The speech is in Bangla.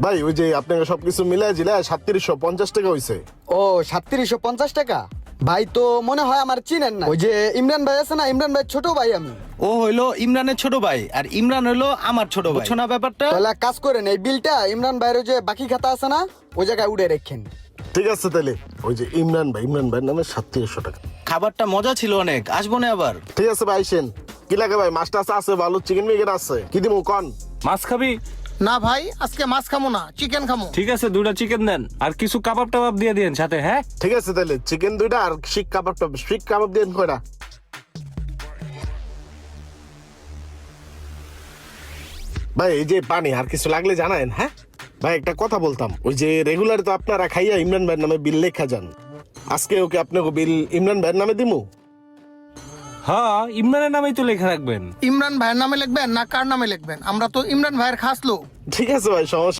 ভাই ওই যে আপনাকে সবকিছু মিলাই জিলা 3750 টাকা হইছে। ও 3750 টাকা। ভাই তো মনে হয় আমার চিনেন না, ওই যে ইমরান ভাই আছে না, ইমরান ভাই ছোট ভাই আমি। ও হইলো ইমরানের ছোট ভাই আর ইমরান হইলো আমার ছোট ভাই, বুঝছো না ব্যাপারটা? তাহলে এক কাজ করেন, এই বিলটা ইমরান ভাইয়ের ওই যে বাকি খাতা আছে না, ওই জায়গায় উড়ে রেখেন। ঠিক আছে তাহলে ওই যে ইমরান ভাইয়ের নামে 3700 টাকা। খাবারটা মজা ছিল অনেক, আসবো না আবার। ঠিক আছে ভাই আইসেন। কি লাগে ভাই? মাছটা আছে, ভালো চিকেন মিকেন আছে, কি দিমু কন? মাছ খাবি? না ভাই, আজকে মাছ খামো না, চিকেন খামো। ঠিক আছে, 2টা চিকেন দেন আর কিছু কাবাব টাবাব দিয়ে দিন সাথে। হ্যাঁ ঠিক আছে তাহলে চিকেন 2টা আর শিক কাবাব দিন কয়টা? ভাই এই যে পানি আর কিছু লাগলে জানায়েন। হ্যাঁ ভাই একটা কথা বলতাম, ওই যে রেগুলার তো আপনারা খাইয়া ইমরান ভাইয়ের নামে বিল লেখা যান, আজকে ওকে আপনাকে বিল ইমরান ভাইয়ের নামে দিমু? হ্যাঁ, ইমরানের নামেই তো লেখা রাখবেন। ইমরান ভাইয়ের নামে লিখবেন না কার নামে লিখবেন? আমরা তো ইমরান ভাইয়ের খাস লোক। ঠিক আছে ভাই, সমস্যা